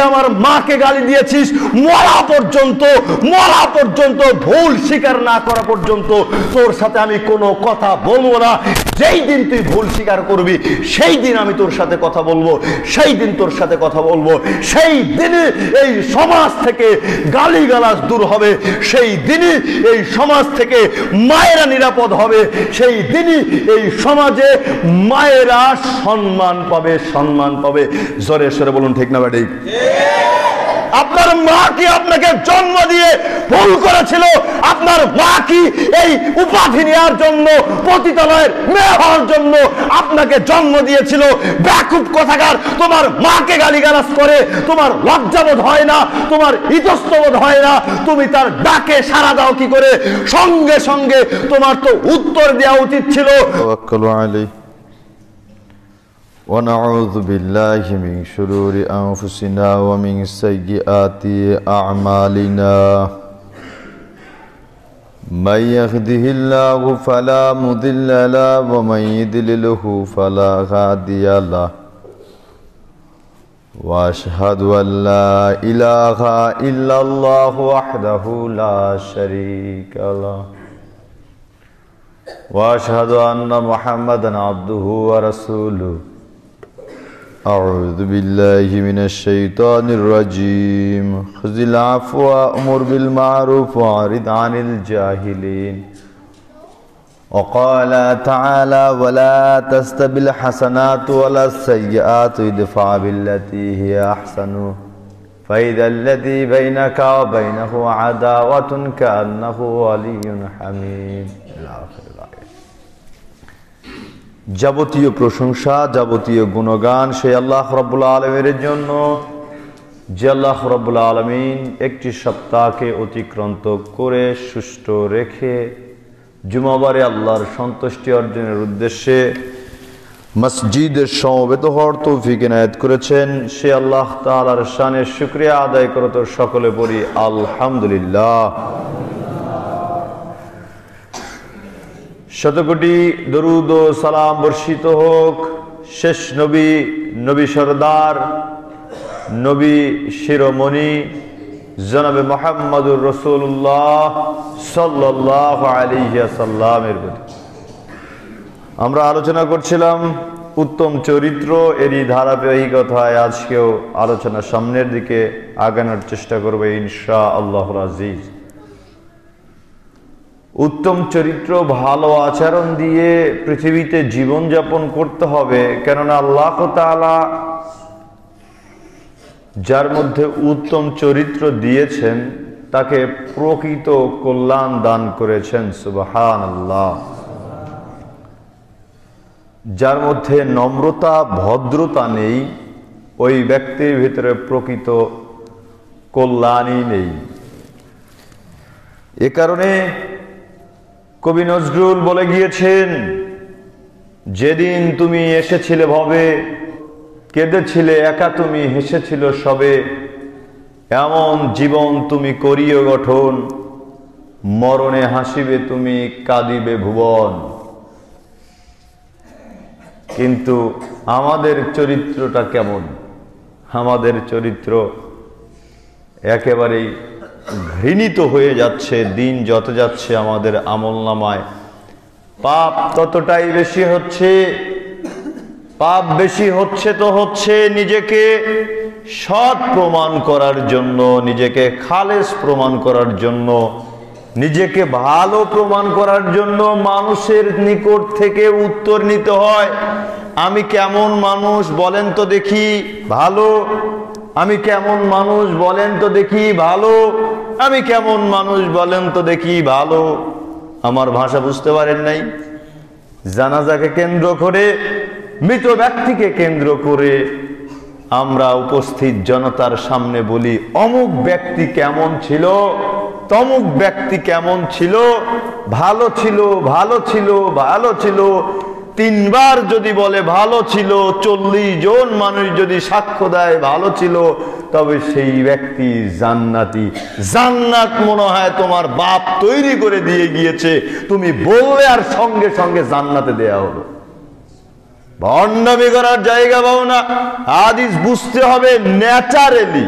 আমার মাকে গালি দিয়েছিস, মরা পর্যন্ত ভুল স্বীকার না করা পর্যন্ত তোর সাথে আমি কোনো কথা বলবো না। যেই দিন তুই ভুল স্বীকার করবি সেই দিন আমি তোর সাথে কথা বলবো, সেই দিন তোর সাথে কথা বলবো। সেই দিনে এই সমাজ থেকে গালিগালাজ দূর হবে, সেই দিনই এই সমাজ থেকে মায়েরা নিরাপদ হবে, সেই দিনই এই সমাজে মায়েরা সম্মান পাবে। জোরে সরে বলুন ঠিক না বেঠিক? আপনার মা কি আপনাকে জন্ম দিয়ে ভুল করেছিল? আপনার মা কি এই উপাধি নেওয়ার জন্য, পতিতালয়ের মেয়ে হওয়ার জন্য আপনাকে জন্ম দিয়েছিল? বেকুব কোথাকার, তোমার মাকে গালিগালাজ করে তোমার লজ্জাবোধ হয় না, তোমার ইতস্তবোধ হয় না? তুমি তার ডাকে সাড়া দাও কি করে? সঙ্গে সঙ্গে তোমার তো উত্তর দেওয়া উচিত ছিল। ونعوذ بالله من شرور أنفسنا ومن سيئات أعمالنا من يهده الله فلا مضل له ومن يضلله فلا هادي له وأشهد أن لا إله إلا الله وحده لا شريك له وأشهد أن محمدا عبده ورسوله أعوذ بالله من الشيطان الرجيم خذ العفو وأمر بالمعروف وأعرض عن الجاهلين وقال تعالى ولا تستوي الحسنات ولا السيئات ادفع بالتي هي أحسن فإذا الذي بينك وبينه عداوة كأنه ولي حميم। যাবতীয় প্রশংসা, যাবতীয় গুণগান সেই আল্লাহ রাব্বুল আলামিনের জন্য, যে আল্লাহ রাব্বুল আলামিন একটি সপ্তাহকে অতিক্রান্ত করে সুষ্ঠু রেখে জুমাবারে আল্লাহর সন্তুষ্টি অর্জনের উদ্দেশ্যে মসজিদে সমবেত হওয়ার তৌফিক এনায়েত করেছেন। সে আল্লাহ তাআলার শানের শুকরিয়া আদায় করে তো সকলে পড়ি আলহামদুলিল্লাহ। শতকোটি দরুদ ও সালাম বর্ষিত হোক শেষ নবী, নবী সরদার, নবী শিরোমণি জনাবে মুহাম্মদুর রাসূলুল্লাহ সাল্লাল্লাহু আলাইহি ওয়াসাল্লামের প্রতি। আমরা আলোচনা করছিলাম উত্তম চরিত্র, এরই ধারাবাহিকতায় আজকেও আলোচনা সামনের দিকে আগানোর চেষ্টা করবে ইনশাআল্লাহুল আজিজ। উত্তম চরিত্র, ভালো আচরণ দিয়ে পৃথিবীতে জীবনযাপন করতে হবে, কেননা আল্লাহ তাআলা যার মধ্যে উত্তম চরিত্র দিয়েছেন তাকে প্রকৃত কল্যাণ দান করেছেন, সুবহানাল্লাহ। যার মধ্যে নম্রতা, ভদ্রতা নেই, ওই ব্যক্তির ভিতরে প্রকৃত কল্যাণই নেই। এ কারণে কবি নজরুল বলে গিয়েছেন, যেদিন তুমি এসেছিলে ভবে, কেঁদেছিলে একা তুমি, হেসেছিল সবে, এমন জীবন তুমি করিও গঠন, মরণে হাসিবে তুমি, কাঁদিবে ভুবন। কিন্তু আমাদের চরিত্রটা কেমন? আমাদের চরিত্র একেবারেই ঘৃণিত হয়ে যাচ্ছে। দিন যত যাচ্ছে আমাদের আমলনামায় পাপ ততটাই বেশি হচ্ছে। পাপ বেশি হচ্ছে তো হচ্ছে নিজেকে সৎ প্রমাণ করার জন্য, নিজেকে খালেস প্রমাণ করার জন্য, নিজেকে ভালো প্রমাণ করার জন্য মানুষের নিকট থেকে উত্তর নিতে হয়। আমি কেমন মানুষ বলেন তো দেখি ভালো, আমি কেমন মানুষ বলেন তো দেখি ভালো, আমি কেমন মানুষ বলেন তো দেখি ভালো। আমার ভাষা বুঝতে পারেন নাই? জানাজাকে কেন্দ্র করে, মৃত ব্যক্তিকে কেন্দ্র করে আমরা উপস্থিত জনতার সামনে বলি অমুক ব্যক্তি কেমন ছিল, তমুক ব্যক্তি কেমন ছিল, ভালো ছিল, ভালো ছিল, ভালো ছিল। তিনবার যদি বলে ভালো ছিল, 40 জন মানুষ যদি সাক্ষ্য দেয় ভালো ছিল, তবে সেই ব্যক্তি জান্নাতি। জান্নাত মনে হয় তোমার বাপ তৈরি করে দিয়ে গিয়েছে, তুমি বললে আর সঙ্গে সঙ্গে জান্নাতে দেয়া হলো। ভণ্ডামি করার জায়গা পাও না। হাদিস বুঝতে হবে ন্যাচারালি।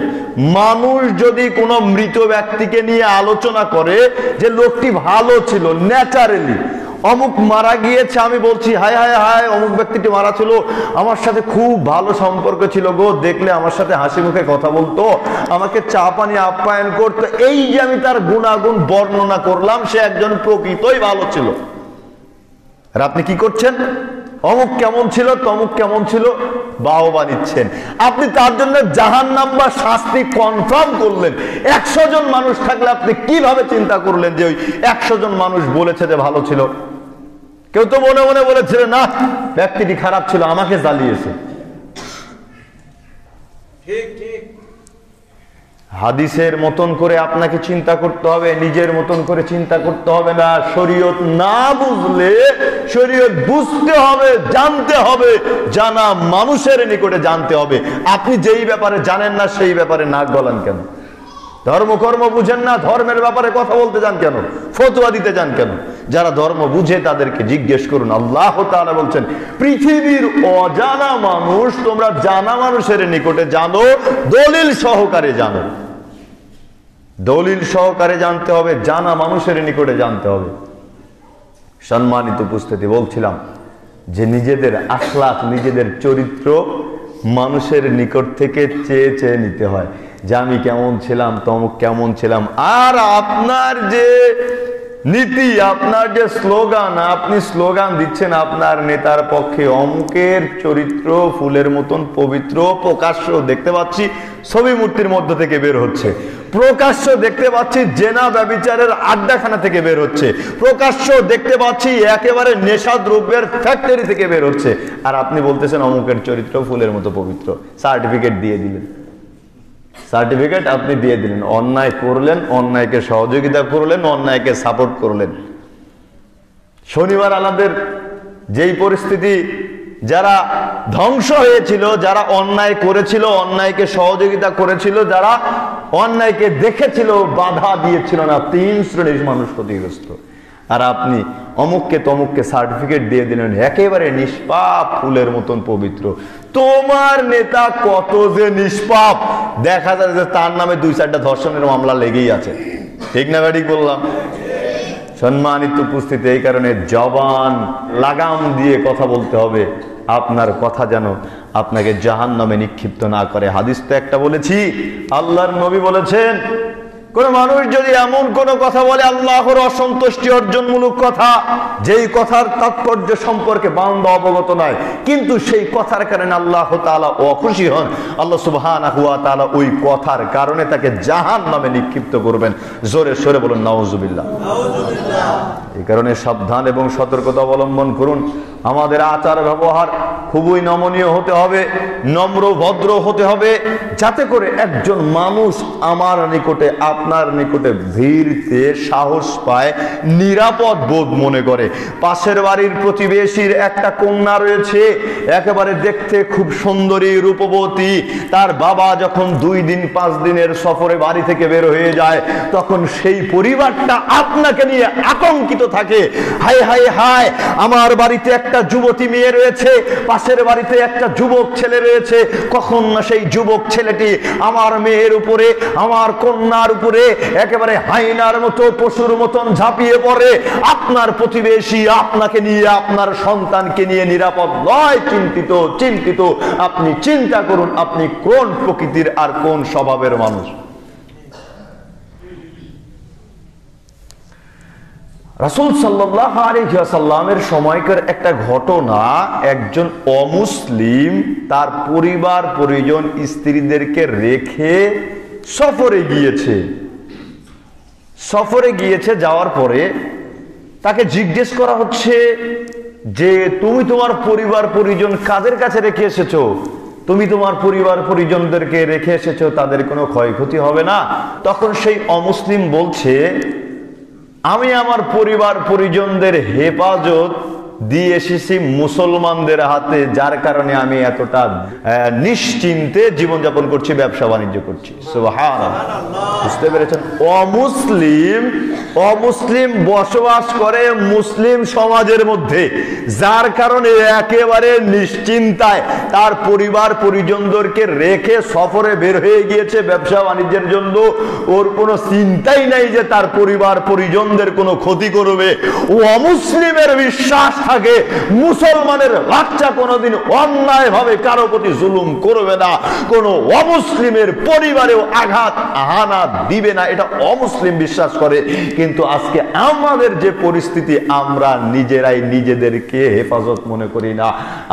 মানুষ যদি কোনো মৃত ব্যক্তিকে নিয়ে আলোচনা করে যে লোকটি ভালো ছিল, ন্যাচারালি অমুক মারা গিয়েছে, আমি বলছি হায় হায় হায় অমুক ব্যক্তিটি মারা ছিল, আমার সাথে খুব ভালো সম্পর্ক ছিল গো, দেখলে আমার সাথে হাসি মুখে কথা বলতো, আমাকে চা পানি আপ্যায়ন করতো, এই যে আমি তার গুণাগুণ বর্ণনা করলাম, সে একজন প্রকৃতই ভালো ছিল। আর আপনি কি করছেন? অমুক কেমন ছিল, তমুক কেমন ছিল, বাহবা নিচ্ছেন। আপনি তার জন্য জাহান্নাম বা শাস্তি কনফার্ম করলেন। 100 জন মানুষ থাকলে আপনি কিভাবে চিন্তা করলেন যে ওই 100 জন মানুষ বলেছে যে ভালো ছিল? কেউ তো মনে মনে বলেছিল না ব্যক্তিটি খারাপ ছিল, আমাকে জ্বালিয়েছে। ঠিক ঠিক। হাদিসের মতন করে আপনাকে চিন্তা করতে হবে, নিজের মতন করে চিন্তা করতে হবে না। শরীয়ত না বুঝলে শরীয়ত বুঝতে হবে, জানতে হবে, জানা মানুষের নিকটে জানতে হবে। আপনি যেই ব্যাপারে জানেন না সেই ব্যাপারে নাক গলান কেন? ধর্ম কর্ম বুঝেন না, ধর্মের ব্যাপারে কথা বলতে যান কেন? ফতোয়া দিতে যান কেন? যারা ধর্ম বুঝে তাদেরকে জিজ্ঞেস করুন। আল্লাহ তাআলা বলছেন পৃথিবীর অজানা মানুষ তোমরা জানা মানুষের নিকটে জানো, দলিল সহকারে জানো। দলিল সহকারে জানতে হবে, জানা মানুষের নিকটে জানতে হবে। সম্মানিত উপস্থিতি, বলছিলাম যে নিজেদের আখলাক, নিজেদের চরিত্র মানুষের নিকট থেকে চেয়ে চেয়ে নিতে হয় যে আমি কেমন ছিলাম, তমুক কেমন ছিলাম। আর আপনার যে নীতি, আপনার যে স্লোগান, আপনি স্লোগান দিচ্ছেন আপনার নেতার পক্ষে, অমুকের চরিত্র ফুলের মতন পবিত্র, প্রকাশ্য দেখতে পাচ্ছি ছবি মূর্তির মধ্য থেকে বের হচ্ছে, প্রকাশ্য দেখতে পাচ্ছি জেনা ব্যভিচারের আড্ডাখানা থেকে বের হচ্ছে, প্রকাশ্য দেখতে পাচ্ছি একেবারে নেশা দ্রব্যের ফ্যাক্টরি থেকে বের হচ্ছে, আর আপনি বলতেছেন অমুকের চরিত্র ফুলের মতো পবিত্র। সার্টিফিকেট দিয়ে দিলেন, সার্টিফিকেট আপনি দিয়ে দিলেন। অন্যায় করলেন, অন্যায়কে সহযোগিতা করলেন, অন্যায়কে সাপোর্ট করলেন। শনিবার আমাদের যেই পরিস্থিতি, যারা ধ্বংস হয়েছিল, যারা অন্যায় করেছিল, অন্যায়কে সহযোগিতা করেছিল, যারা অন্যায়কে দেখেছিল, বাধা দিয়েছিল না, 3 শ্রেণীর মানুষ ক্ষতিগ্রস্ত। আর আপনি অমুককে তমুককে সার্টিফিকেট দিয়ে দিলেন একেবারে নিষ্পাপ ফুলের মতন পবিত্র। তোমার নেতা কত যে নিষ্পাপ, দেখা যায় যে তার নামে 2-4টা ধর্ষণের মামলা লেগেই আছে। ঠিক না ব্যাটিক বললাম? সম্মানিত উপস্থিতি, এই কারণে জবান লাগাম দিয়ে কথা বলতে হবে, আপনার কথা যেন আপনাকে জাহান্নামে নিক্ষিপ্ত না করে। হাদিস তো একটা বলেছি, আল্লাহর নবী বলেছেন কোন মানুষ যদি এমন কোন কথা বলে আল্লাহর অসন্তুষ্টি অর্জনমূলক কথা, যেই কথার তাৎপর্য সম্পর্কে বান্দা অবগত নয়, কিন্তু সেই কথার কারণে আল্লাহ তাআলা অখুশি হন, আল্লাহ সুবহানাহু ওয়া তাআলা ওই কথার কারণে তাকে জাহান্নামে নিক্ষিপ্ত করবেন। জোরে সোরে বলুন নাউজুবিল্লাহ। এই কারণে সাবধান এবং সতর্কতা অবলম্বন করুন। আমাদের আচার ব্যবহার খুবই নমনীয় হতে হবে, নম্র ভদ্র হতে হবে, যাতে করে একজন মানুষ আমার নিকটে, আপনার নিকটে ভিড়তে সাহস পায়, নিরাপদ বোধ মনে করে। পাশের বাড়ির প্রতিবেশীর একটা কন্যা রয়েছে, একেবারে দেখতে খুব সুন্দরী, রূপবতী, তার বাবা যখন 2 দিন 5 দিনের সফরে বাড়ি থেকে বের হয়ে যায়, তখন সেই পরিবারটা আপনাকে নিয়ে আতঙ্কিত থাকে। হায় হায় হায়, আমার বাড়িতে একটা যুবতী মেয়ে রয়েছে, পাশের বাড়িতে একটা যুবক ছেলে রয়েছে, কখন না সেই যুবক ছেলেটি আমার মেয়ের উপরে, আমার কন্যার উপরে একেবারে হাইনার মতো, পশুর মতন ঝাঁপিয়ে পড়ে। আপনার প্রতিবেশী আপনাকে নিয়ে, আপনার সন্তানকে নিয়ে নিরাপদ নয়, চিন্তিত চিন্তিত। আপনি চিন্তা করুন আপনি কোন প্রকৃতির আর কোন স্বভাবের মানুষ। রাসূল সাল্লাল্লাহু আলাইহি ওয়াসাল্লামের সময়কার একটা ঘটনা, একজন অমুসলিম তার পরিবার পরিজন স্ত্রীদেরকে রেখে সফরে গিয়েছে। সফরে গিয়েছে, যাওয়ার পরে তাকে জিজ্ঞেস করা হচ্ছে যে তুমি তোমার পরিবার পরিজন কাদের কাছে রেখে এসেছো? তুমি তোমার পরিবার পরিজনদেরকে রেখে এসেছো, তাদের কোনো ক্ষয়ক্ষতি হবে না? তখন সেই অমুসলিম বলছে আমি আমার পরিবার পরিজনদের হেফাজত দিয়ে এসেছি মুসলমানদের হাতে, যার কারণে আমি এতটা নিশ্চিন্তে জীবনযাপন করছি, ব্যবসা বাণিজ্য করছি। সুবহানাল্লাহ, বুঝতে পেরেছেন? অমুসলিম বসবাস করে মুসলিম সমাজের মধ্যে, যার কারণে একেবারে নিশ্চিন্তায় তার পরিবার পরিজনদেরকে রেখে সফরে বের হয়ে গিয়েছে ব্যবসা বাণিজ্যের জন্য। ওর কোনো চিন্তাই নাই যে তার পরিবার পরিজনদের কোনো ক্ষতি করবে। ও অমুসলিমের বিশ্বাস থাকে মুসলমানের বাচ্চা কোনোদিন অন্যায় ভাবে কারো প্রতি জুলুম করবে না, কোনো অমুসলিমের পরিবারেও আঘাত হানা দিবে না, এটা অমুসলিম বিশ্বাস করে। কিন্তু আজকে আমাদের যে পরিস্থিতি, আমরা নিজেরাই নিজেদেরকে হেফাজত মনে করি না।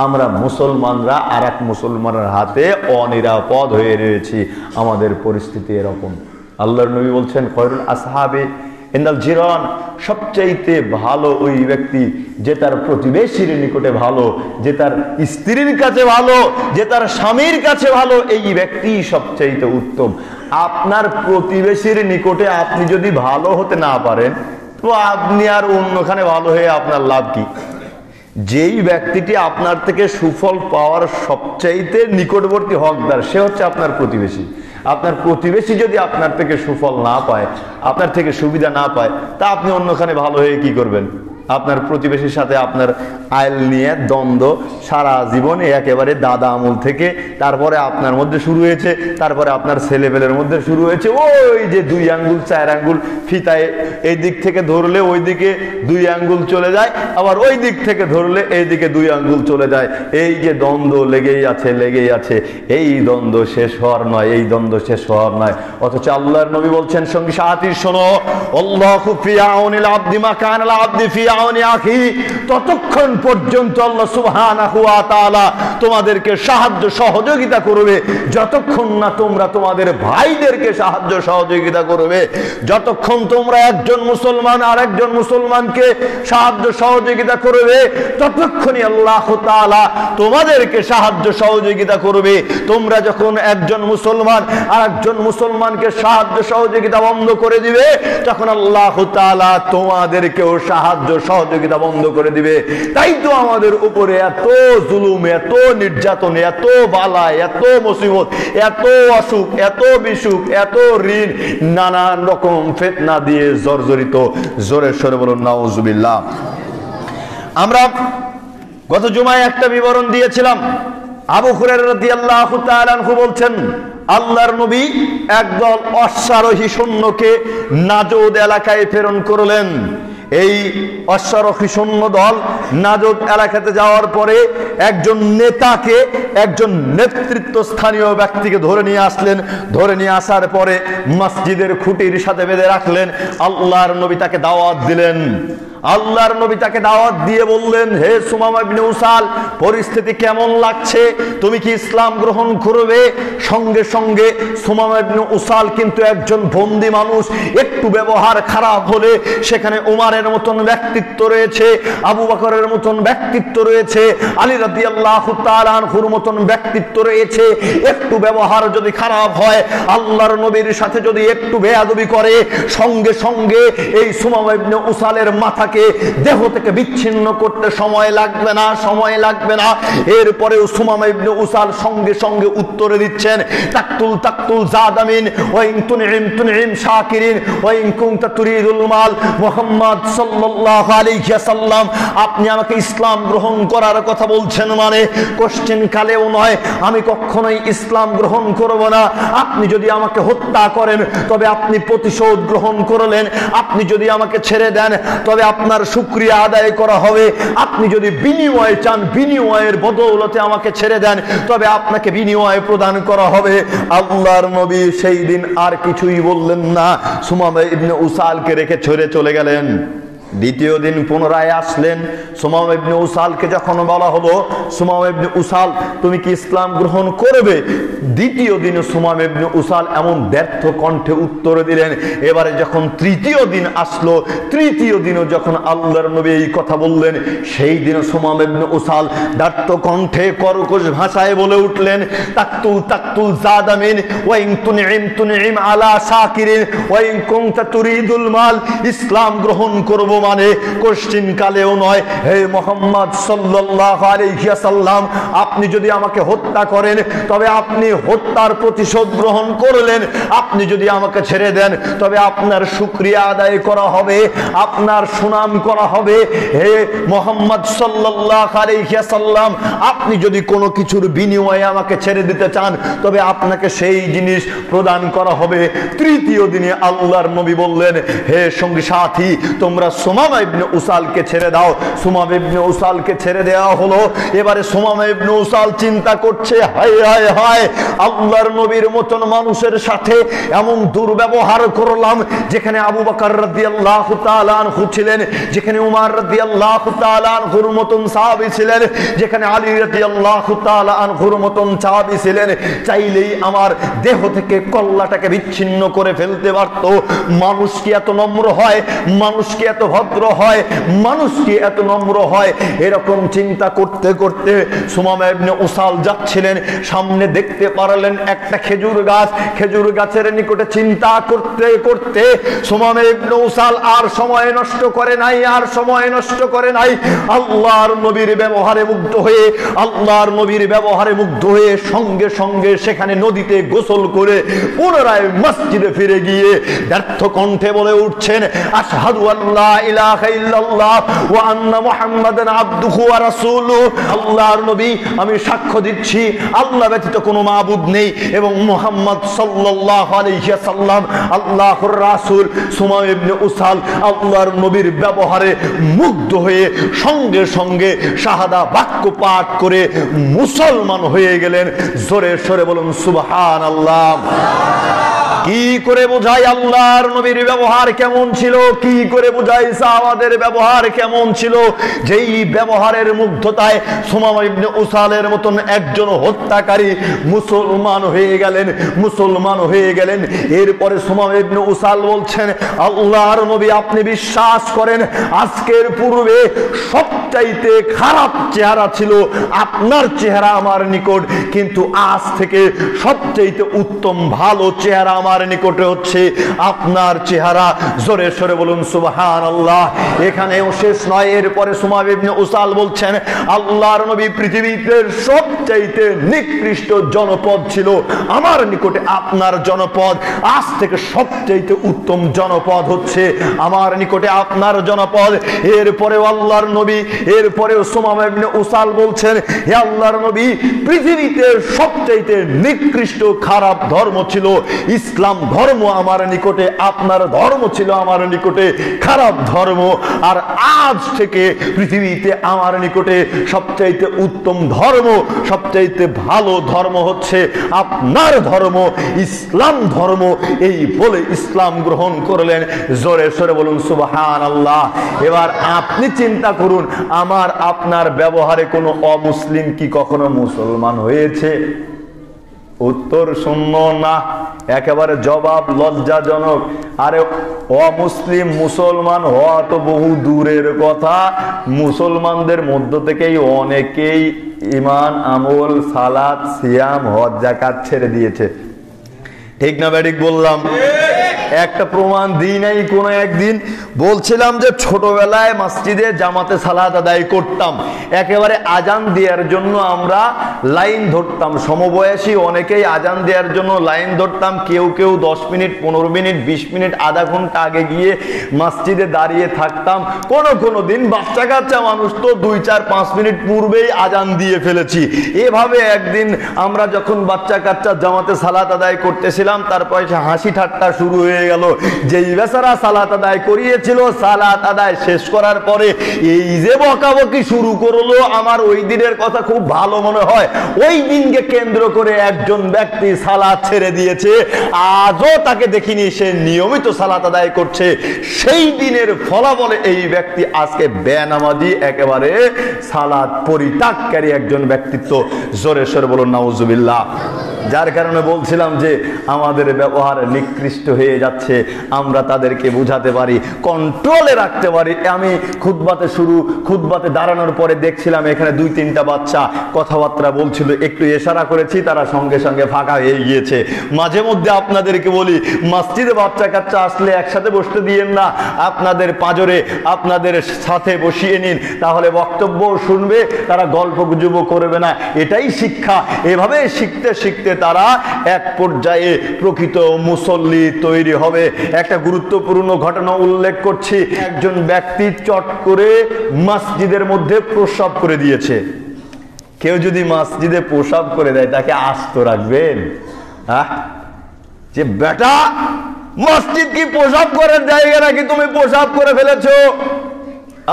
আমরা মুসলমানরা আর এক মুসলমানের হাতে অনিরাপদ হয়ে রয়েছি। আমাদের পরিস্থিতি এরকম। আল্লাহর নবী বলছেন, খয়রুল আসহাবে ইনদাল জিরান, সবচাইতে ভালো ওই ব্যক্তি যে তার প্রতিবেশীর নিকটে ভালো, যে তার স্ত্রীর কাছে ভালো, যে তার স্বামীর কাছে ভালো, এই ব্যক্তি সবচাইতে উত্তম। আপনার প্রতিবেশীর নিকটে আপনি যদি ভালো হতে না পারেন, তো আপনি আর অন্যখানে ভালো হয়ে আপনার লাভ কি? যেই ব্যক্তিটি আপনার থেকে সুফল পাওয়ার সবচাইতে নিকটবর্তী হকদার, সে হচ্ছে আপনার প্রতিবেশী। আপনার প্রতিবেশী যদি আপনার থেকে সুফল না পায়, আপনার থেকে সুবিধা না পায়, তা আপনি অন্যখানে ভালো হয়ে কি করবেন? আপনার প্রতিবেশীর সাথে আপনার আইল নিয়ে দ্বন্দ্ব সারা জীবন, একেবারে দাদা আমল থেকে তারপরে আপনার মধ্যে শুরু হয়েছে, তারপরে আপনার ছেলেপেলের মধ্যে শুরু হয়েছে। ওই যে 2 আঙ্গুল 4 আঙ্গুল ফিতায় এই দিক থেকে ধরলে ওই দিকে 2 আঙ্গুল চলে যায়, আবার ওই দিক থেকে ধরলে এই দিকে 2 আঙ্গুল চলে যায়। এই যে দ্বন্দ্ব লেগেই আছে, এই দ্বন্দ্ব শেষ হওয়ার নয়, এই দ্বন্দ্ব শেষ হওয়ার নয়। অথচ আল্লাহর নবী বলছেন, সঙ্গী সাথী শোনো, আল্লাহু ফি আউনিল আবদি মা কানাল আবদি ফি আউনি আখি, ততক্ষণ পর্যন্ত আল্লাহ সুবহানাহু ওয়া তাআলা তোমাদেরকে সাহায্য সহযোগিতা করবে যতক্ষণ না তোমরা তোমাদের ভাইদেরকে সাহায্য সহযোগিতা করবে। যতক্ষণ তোমরা একজন মুসলমান আর একজন মুসলমানকে সাহায্য সহযোগিতা করবে, ততক্ষণই আল্লাহ তাআলা তোমাদেরকে সাহায্য সহযোগিতা করবে। তোমরা যখন একজন মুসলমান আর একজন মুসলমানকে সাহায্য সহযোগিতা বন্ধ করে দিবে, তখন আল্লাহ তাআলা তোমাদেরকেও সাহায্য সহযোগিতা বন্ধ করে দিবে। তাই তো আমাদের উপরে এত জুলুম, এত নির্যাতন, এত বালা, এত মুসিবত, এত অসুখ, এত বিসুখ, এত ঋণ, নানান রকম ফিতনা দিয়ে জর্জরিত। জোরে সরে বলুন নাউজুবিল্লাহ। আমরা গত জুমায় একটা বিবরণ দিয়েছিলাম। আবু হুরায়রা রাদিয়াল্লাহু তাআলা আনহু বলছেন, আল্লাহর নবী একদল অশ্বারোহী সৈন্যকে নাজদ এলাকায় প্রেরণ করলেন। এই অশ্বারোহী সৈন্য দল নাজদ এলাকাতে যাওয়ার পরে একজন নেতাকে, একজন নেতৃত্ব স্থানীয় ব্যক্তিকে ধরে নিয়ে আসলেন। ধরে নিয়ে আসার পরে মসজিদের খুঁটির সাথে বেঁধে রাখলেন। আল্লাহর নবী তাকে দাওয়াত দিলেন। আল্লাহর নবী তাকে দাওয়াত দিয়ে বললেন, হে সুমামা ইবনে উসাল, পরিস্থিতি কেমন লাগছে? তুমি কি ইসলাম গ্রহণ করবে? সঙ্গে সঙ্গে সুমামা ইবনে উসাল কিন্তু একজন বন্দী মানুষ। একটু ব্যবহার খারাপ হলে সেখানে উমারের মতন ব্যক্তিত্ব রয়েছে, আবু বকরের মতন ব্যক্তিত্ব রয়েছে, আলী রাদিয়াল্লাহু তাআলা আনহুর মতন ব্যক্তিত্ব রয়েছে। একটু ব্যবহার যদি খারাপ হয়, আল্লাহর নবীর সাথে যদি একটু বেয়াদবি করে, সঙ্গে সঙ্গে এই সুমামা ইবনে উসালের মাথাকে দেহ থেকে বিচ্ছিন্ন করতে সময় লাগবে না, সময় লাগবে না। এরপরে সুমামা ইবনে উসাল সঙ্গে সঙ্গে উত্তরে দিচ্ছেন, তাকতুল জাদামিন ওয়া ইন তুনইম শাকিরিন ওয়া ইন কুনতা তুরিদুল মাল। মুহাম্মদ সাল্লাল্লাহু আলাইহি ওয়াসাল্লাম, আপনি আমাকে ইসলাম গ্রহণ করার কথা বলছেন, মানে কোশ্চেন কালেও নয়, আমি কখনোই ইসলাম গ্রহণ করব না। আপনি যদি আমাকে হত্যা করেন, তবে আপনি প্রতিশোধ গ্রহণ করলেন। আপনি যদি আমাকে ছেড়ে দেন, তবে আপনার শুকরিয়া আদায় করা হবে। আপনি যদি বিনিময় চান, বিনিময়ের বদৌলতে আমাকে ছেড়ে দেন, তবে আপনাকে বিনিময় প্রদান করা হবে। আল্লাহর নবী সেই দিন আর কিছুই বললেন না, সুমামা ইবনে উসালকে রেখে ছেড়ে চলে গেলেন। দ্বিতীয় দিন পুনরায় আসলেন। সুমামা ইবনে উসালকে যখন বলা হলো, সুমামা ইবনে উসাল, তুমি কি ইসলাম গ্রহণ করবে? দ্বিতীয় দিন সুমামা ইবনে উসাল এমন ব্যর্থ কণ্ঠে উত্তর দিলেন। এবারে যখন তৃতীয় দিন আসলো, তৃতীয় দিনও যখন আল্লাহর নবী এই কথা বললেন, সেই দিন সুমামা ইবনে উসাল ব্যর্থ কণ্ঠে কর্কশ ভাষায় বলে উঠলেন, তাকতুল জাদামিন ওয়া ইন তুনইম আলা শাকিরিন ওয়া ইন কুনতা তুরিদুল মাল। ইসলাম গ্রহণ করব বর্তমানে কোশ্চিন কালেও নয়। হে মুহাম্মদ সাল্লাল্লাহু আলাইহি ওয়াসাল্লাম, আপনি যদি আমাকে হত্যা করেন তবে আপনি হত্যার প্রতিশোধ গ্রহণ করলেন, আপনি যদি আমাকে ছেড়ে দেন তবে আপনার শুকরিয়া আদায় করা হবে, আপনার সুনাম করা হবে। হে মুহাম্মদ সাল্লাল্লাহু আলাইহি ওয়াসাল্লাম, আপনি যদি কোনো কিছুর বিনিময়ে আমাকে ছেড়ে দিতে চান তবে আপনাকে সেই জিনিস প্রদান করা হবে। তৃতীয় দিনে আল্লাহর নবী বললেন, হে সঙ্গী সাথী, তোমরা সুমামা ইবনে উসালকে ছেড়ে দাও। সুমামা ইবনে উসালকে ছেড়ে দেওয়া হলো। এবারে সুমামা ইবনে উসাল চিন্তা করছে, হায় হায় হায়, আল্লাহর নবীর মতন মানুষের সাথে এমন দুর্ব্যবহার করলাম, যেখানে আবু বকর রাদিয়াল্লাহু তাআলা আনহু ছিলেন, যেখানে উমর রাদিয়াল্লাহু তাআলা আনহুর মতন সাহাবী ছিলেন, যেখানে আলী রাদিয়াল্লাহু তাআলা আনহুর মতন সাহাবী ছিলেন, চাইলেই আমার দেহ থেকে কল্লাটাকে বিচ্ছিন্ন করে ফেলতে পারত। মানুষ কি এত নম্র হয়? মানুষ কি এত ভদ্র হয়? মানুষ কি এত নম্র হয়? এরকম চিন্তা করতে করতে সুমামা ইবনে উসাল যাচ্ছিলেন, সামনে দেখতে পারলেন একটা খেজুর গাছ। খেজুর গাছের নিকটে চিন্তা করতে করতে সুমামা ইবনে উসাল আর সময় নষ্ট করে নাই, আর সময় নষ্ট করে নাই। আল্লাহর নবীর ব্যবহারে মুগ্ধ হয়ে, আল্লাহর নবীর ব্যবহারে মুগ্ধ হয়ে সঙ্গে সঙ্গে সেখানে নদীতে গোসল করে পুনরায় মসজিদে ফিরে গিয়ে ব্যর্থ কণ্ঠে বলে উঠছেন, আশহাদু আল্লা ইলাহা ইল্লাল্লাহ ওয়া আন্না মুহাম্মাদান আবদুহু ওয়া রাসূলুহু। আল্লাহর নবী, আমি সাক্ষ্য দিচ্ছি আল্লাহ ব্যতীত কোনো মাবুদ নেই এবং মুহাম্মদ সাল্লাল্লাহু আলাইহি ওয়াসাল্লাম আল্লাহর রাসূল। সুমামা ইবনে উসাল আল্লাহর নবীর ব্যবহারে মুগ্ধ হয়ে সঙ্গে সঙ্গে শাহাদা বাক্য পাঠ করে মুসলমান হয়ে গেলেন। জোরে সরে বলুন সুবহানাল্লাহ। কি করে বোঝাই আল্লাহর নবীর ব্যবহার কেমন ছিল? কি করে বোঝাই সাহাবাদের ব্যবহার কেমন ছিল? যেই ব্যবহারের মুগ্ধতায় সুমামা ইবনে উসালের মতন একজন হত্যাকারী মুসলমান হয়ে গেলেন, মুসলমান হয়ে গেলেন। এরপরে সুমামা ইবনে উসাল বলছেন, আল্লাহর নবী, আপনি বিশ্বাস করেন আজকের পূর্বে সবচাইতে খারাপ চেহারা ছিল আপনার চেহারা আমার নিকট, কিন্তু আজ থেকে সবচাইতে উত্তম ভালো চেহারা আমার নিকটে হচ্ছে আপনার চেহারা। জোরে সরে বলুন সুবহানাল্লাহ। এখানেও শেষ নয়, এরপরে সুমামা ইবনে উসাল বলছেন, আল্লাহর নবী, পৃথিবীতে সবচাইতে নিকৃষ্ট জনপদ ছিল আমার নিকটে আপনার জনপদ, আজ থেকে সবচাইতে উত্তম জনপদ হচ্ছে আমার নিকটে আপনার জনপদ। এরপরেও আল্লাহর নবী, এরপরেও সুমামা ইবনে উসাল বলছেন, হে আল্লাহর নবী, পৃথিবীতে সবচাইতে নিকৃষ্ট খারাপ ধর্ম ছিল ইসলাম ধর্ম আমার নিকটে, আপনার ধর্ম ছিল আমার নিকটে খারাপ ধর্ম, আর আজ থেকে পৃথিবীতে আমার নিকটে সবচাইতে উত্তম ধর্ম, সবচাইতে ভালো ধর্ম হচ্ছে আপনার ধর্ম, ইসলাম ধর্ম। এই বলে ইসলাম গ্রহণ করলেন। জোরে সরে বলুন সুবহানাল্লাহ। এবার আপনি চিন্তা করুন, আমার আপনার ব্যবহারে কোনো অমুসলিম কি কখনো মুসলমান হয়েছে? উত্তর শূন্য, না। একেবারে জবাব লজ্জাজনক। আরে অমুসলিম মুসলমান হওয়া তো বহু দূরের কথা, মুসলমানদের মধ্য থেকেই অনেকেই ঈমান, আমল, সালাত, সিয়াম, হজ, যাকাত ছেড়ে দিয়েছে। ঠিক না ব্যাডিক বললাম? একটা প্রমাণ দিই নাই কোনো একদিন? বলছিলাম যে ছোটবেলায় মসজিদে জামাতে সালাত আদায় করতাম, একেবারে আজান দেওয়ার জন্য আমরা লাইন ধরতাম। সমবয়সী অনেকেই আজান দেওয়ার জন্য লাইন ধরতাম, কেউ কেউ 10 মিনিট, 15 মিনিট, 20 মিনিট, আধা ঘন্টা আগে গিয়ে মসজিদে দাঁড়িয়ে থাকতাম। কোনো দিন বাচ্চা কাচ্চা মানুষ তো 2-4-5 মিনিট পূর্বেই আজান দিয়ে ফেলেছি। এভাবে একদিন আমরা যখন বাচ্চা কাচ্চা জামাতে সালাত আদায় করতেছিলাম, তারপর হাসি ঠাট্টা শুরু হয়ে গেল। যেই বেচারা সালাত আদায় করিয়েছিল, সালাত আদায় শেষ করার পরে এই যে বকাবকি শুরু করলো, আমার ওই দিনের কথা খুব ভালো মনে হয়। ওই দিনকে কেন্দ্র করে একজন ব্যক্তি সালাত ছেড়ে দিয়েছে, আজও তাকে দেখিনি সে নিয়মিত সালাত আদায় করছে। সেই দিনের ফলাফলে এই ব্যক্তি আজকে বেনামাজি, একেবারে সালাত পরিত্যাগকারী একজন ব্যক্তিত্ব। জোরে সরে বলুন নাউজুবিল্লাহ। যার কারণে বলছিলাম যে আমাদের ব্যবহার নিকৃষ্ট হয়ে যাচ্ছে আমরা তাদেরকে বুঝাতে পারি, কন্ট্রোলে রাখতে পারি। আমি খুতবাতে দাঁড়ানোর পরে দেখছিলাম এখানে 2-3টা বাচ্চা কথাবার্তা বলছিল, একটু ইশারা করেছি, তারা সঙ্গে সঙ্গে ফাঁকা হয়ে গিয়েছে। মাঝে মধ্যে আপনাদেরকে বলি, মসজিদে বাচ্চা কাচ্চা আসলে একসাথে বসতে দিয়েন না, আপনাদের পাঁজরে আপনাদের সাথে বসিয়ে নিন, তাহলে বক্তব্য শুনবে, তারা গল্প গুজব করবে না। এটাই শিক্ষা। এভাবে শিখতে শিখতে তারা এক পর্যায়ে প্রকৃত মুসল্লি তৈরি হবে। একটা গুরুত্বপূর্ণ ঘটনা উল্লেখ করছি। একজন ব্যক্তি চট করে মসজিদের মধ্যে প্রস্রাব করে দিয়েছে। কেউ যদি মসজিদে প্রস্রাব করে দেয় তাকে আস্ত রাখবেন? যে বেটা, মসজিদ কি প্রস্রাব করার জায়গা নাকি তুমি প্রস্রাব করে ফেলেছো?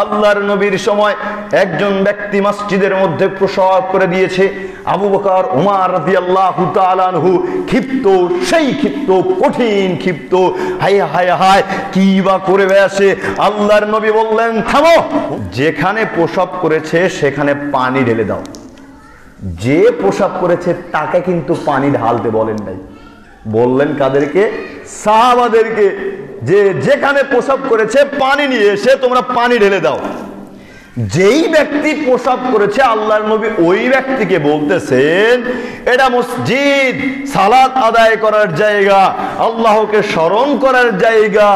আল্লাহর নবীর সময় একজন ব্যক্তি মসজিদের মধ্যে প্রস্রাব করে দিয়েছে। আবু বকর, উমর রাদিয়াল্লাহু তাআলা আনহু ক্ষিপ্ত, সেই ক্ষিপ্ত, কঠিন ক্ষিপ্ত। হায় হায় হায়, কি বা করে বেড়াচ্ছে। আল্লাহর নবী বললেন, থামো, যেখানে প্রস্রাব করেছে সেখানে পানি ঢেলে দাও। যে প্রস্রাব করেছে তাকে কিন্তু পানি ঢালতে বলেন নাই, বললেন কাদেরকে? সাহাবাদেরকে, যে যেখানে প্রস্রাব করেছে পানি নিয়ে এসে তোমরা পানি ঢেলে দাও। যেই ব্যক্তি প্রস্রাব করেছে আল্লাহর নবী ওই ব্যক্তিকে বলতেছেন, এটা মসজিদ, সালাত আদায় করার জায়গা, আল্লাহকে স্মরণ করার জায়গা,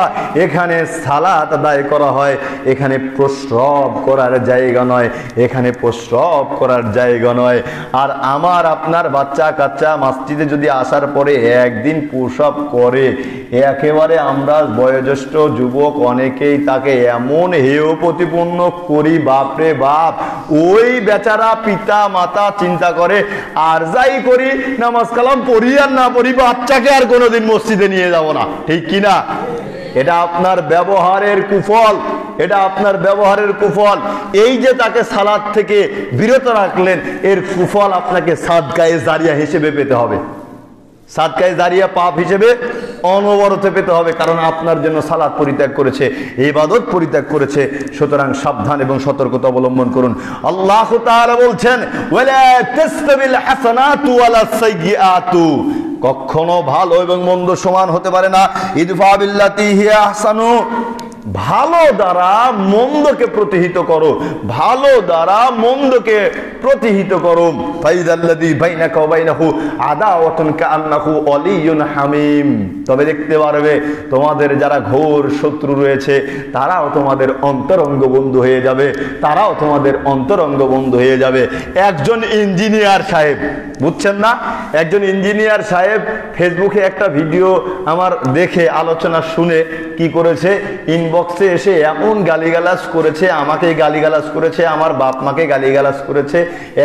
এখানে সালাত আদায় করা হয়, এখানে প্রস্রাব করার জায়গা নয়, এখানে প্রস্রাব করার জায়গা নয়। আর আমার আপনার বাচ্চা কাচ্চা মসজিদে যদি আসার পরে একদিন প্রস্রাব করে, একেবারে আমরা বয়োজ্যেষ্ঠ যুবক অনেকেই তাকে এমন হেয় প্রতিপন্ন করি, বাপরে বাপ, ওই বেচারা পিতা মাতা চিন্তা করে আর যাই করি, নামাজ কালাম পড়ি আর না পড়ি, বাচ্চাকে আর কোনোদিন মসজিদে নিয়ে যাব না। ঠিক কিনা? এটা আপনার ব্যবহারের কুফল, এটা আপনার ব্যবহারের কুফল। এই যে তাকে সালাত থেকে বিরত রাখলেন, এর কুফল আপনাকে সাদকায়ে জারিয়া হিসেবে পেতে হবে। সাদকায়ে জারিয়া পাপ হিসেবে অনবরত পেতে হবে, কারণ আপনার জন্য সালাত পরিত্যাগ করেছে, ইবাদত পরিত্যাগ করেছে। সুতরাং সাবধান এবং সতর্কতা অবলম্বন করুন। আল্লাহ তাআলা বলছেন, ওয়ালা তাসতাবিল হাসানাতু ওয়ালা সাইয়্যাতু, কখনো ভালো এবং মন্দ সমান হতে পারে না। ইদফা বিল্লাতি হিয়া আহসানু, ভালো দ্বারা মন্দকে প্রতিহিত করো, ভালো দ্বারা মন্দকে প্রতিহিত করো। ফাইদাল্লাযী বাইনাকা ওয়া বাইনাহু আদাওয়াতুন কাআন্নাহু ওয়ালিয়্যুন হামীম, তবে দেখতে পারবে তোমাদের যারা ঘোর শত্রু রয়েছে তারাও তোমাদের অন্তরঙ্গ বন্ধু হয়ে যাবে, তারাও তোমাদের অন্তরঙ্গ বন্ধু হয়ে যাবে। একজন ইঞ্জিনিয়ার সাহেব, বুঝছেন না, একজন ইঞ্জিনিয়ার সাহেব ফেসবুকে একটা ভিডিও আমার দেখে আলোচনা শুনে কি করেছে, ইনবক্সে এসে এমন গালিগালাজ করেছে, আমাকে গালিগালাজ করেছে, আমার বাপ মাকে গালিগালাজ করেছে,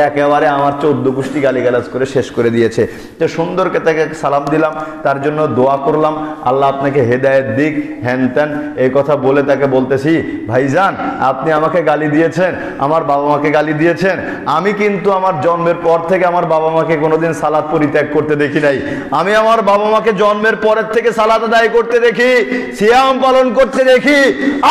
একেবারে আমার 14 গোষ্ঠী গালিগালাজ করে শেষ করে দিয়েছে। তো সুন্দরকে তাকে সালাম দিলাম, তার জন্য দোয়া করলাম, আল্লাহ আপনাকে হেদায়েত দিক, হ্যান ত্যান এই কথা বলে তাকে বলতেছি, ভাইজান আপনি আমাকে গালি দিয়েছেন, আমার বাবা মাকে গালি দিয়েছেন, আমি কিন্তু আমার জন্মের পর থেকে আমার বাবা মাকে কোনোদিন সালাত পরিত্যাগ করতে দেখি নাই। আমি আমার বাবা মাকে জন্মের পরের থেকে সালাত আদায় করতে দেখি, সিয়াম পালন করতে দেখি।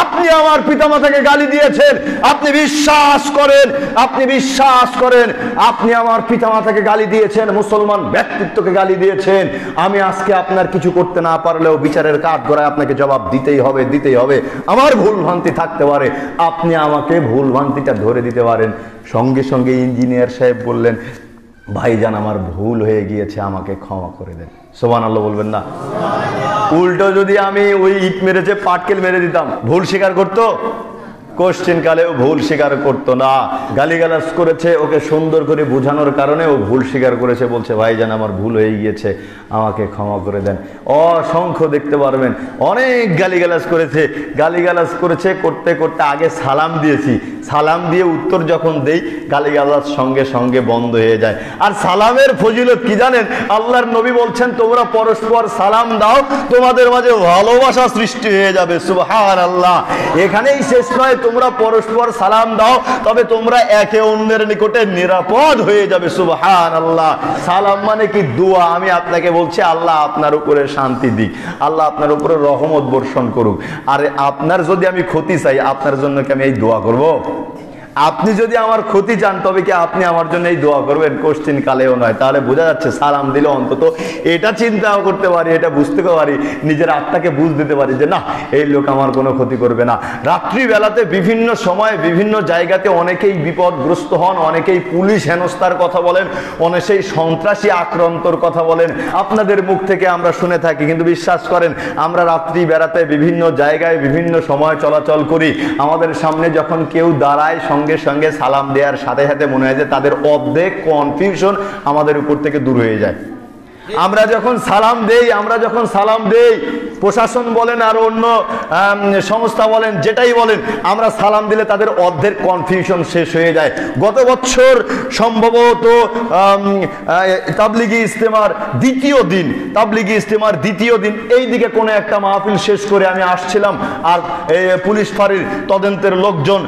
আপনি আমার পিতামাতাকে গালি দিয়েছেন, আপনি বিশ্বাস করেন, আপনি বিশ্বাস করেন, আপনি আমার পিতামাতাকে গালি দিয়েছেন, মুসলমান ব্যক্তিত্বকে গালি দিয়েছেন। আমি আজকে আপনার কিছু করতে না পারলেও বিচারের কাঠগড়ায় আপনাকে জবাব দিতেই হবে, দিতেই হবে। আমার ভুল ভ্রান্তি থাকতে পারে, আপনি আমাকে ভুল ভ্রান্তিটা ধরে দিতে পারেন। সঙ্গে সঙ্গে ইঞ্জিনিয়ার সাহেব বললেন, ভাইজান আমার ভুল হয়ে গিয়েছে, আমাকে ক্ষমা করে দেন। সুবহানাল্লাহ বলবেন না? উল্টো যদি আমি ওই ইট মেরেছে পাটকেল মেরে দিতাম, ভুল স্বীকার করতো? কোশ্চেন কালেও ভুল স্বীকার করতো না। গালিগালাজ করেছে, ওকে সুন্দর করে বোঝানোর কারণে ও ভুল স্বীকার করেছে, বলছে ভাইজান আমার ভুল হয়ে গিয়েছে, আমাকে ক্ষমা করে দেন। অসংখ্য দেখতে পারবেন অনেক গালিগালাজ করেছে, গালিগালাজ করেছে করতে করতে আগে সালাম দিয়েছি, সালাম দিয়ে উত্তর যখন দেই গালিগালাজ সঙ্গে সঙ্গে বন্ধ হয়ে যায়। আর সালামের ফজিলত কি জানেন? আল্লাহর নবী বলছেন, তোমরা পরস্পর সালাম দাও, তোমাদের মাঝে ভালোবাসা সৃষ্টি হয়ে যাবে। সুবহানাল্লাহ। এখানেই শেষ নয়, তোমরা পরস্পর সালাম দাও, তবে তোমরা একে অন্যের নিকটে নিরাপদ হয়ে যাবে। সুবহানাল্লাহ। সালাম মানে কি? দোয়া। আমি আপনাকে বলছি, আল্লাহ আপনার উপরে শান্তি দিক, আল্লাহ আপনার উপরে রহমত বর্ষণ করুক। আর আপনার যদি আমি ক্ষতি চাই, আপনার জন্য কি আমি এই দোয়া করব? আপনি যদি আমার ক্ষতি চান তবে কি আপনি আমার জন্য এই দোয়া করবেন? কোশ্চিন কালেও নয়। তাহলে বোঝা যাচ্ছে সালাম দিলে অন্তত এটা চিন্তাও করতে পারি, এটা বুঝতে পারি, নিজের আত্মাকে বুঝ দিতে পারি যে না, এই লোক আমার কোনো ক্ষতি করবে না। রাত্রিবেলাতে বিভিন্ন সময়ে বিভিন্ন জায়গাতে অনেকেই বিপদগ্রস্ত হন, অনেকেই পুলিশ হেনস্থার কথা বলেন, অনেকেই সন্ত্রাসী আক্রান্তর কথা বলেন, আপনাদের মুখ থেকে আমরা শুনে থাকি। কিন্তু বিশ্বাস করেন, আমরা রাত্রি বেড়াতে বিভিন্ন জায়গায় বিভিন্ন সময় চলাচল করি, আমাদের সামনে যখন কেউ দাঁড়ায় সঙ্গে সঙ্গে সালাম দেওয়ার সাথে সাথে মনে হয় যে তাদের অর্ধেক কনফিউশন আমাদের উপর থেকে দূর হয়ে যায়। আমরা যখন সালাম দেই, প্রশাসন বলেন আর অন্য সংস্থা বলেন, যেটাই বলেন, আমরা সালাম দিলে তাদের অর্ধেক কনফিউশন শেষ হয়ে যায়। গত বছর সম্ভবত তাবলিগি ইজতেমার দ্বিতীয় দিন এই দিকে কোনো একটা মাহফিল শেষ করে আমি আসছিলাম, আর পুলিশ ফাঁড়ির তদন্তের লোকজন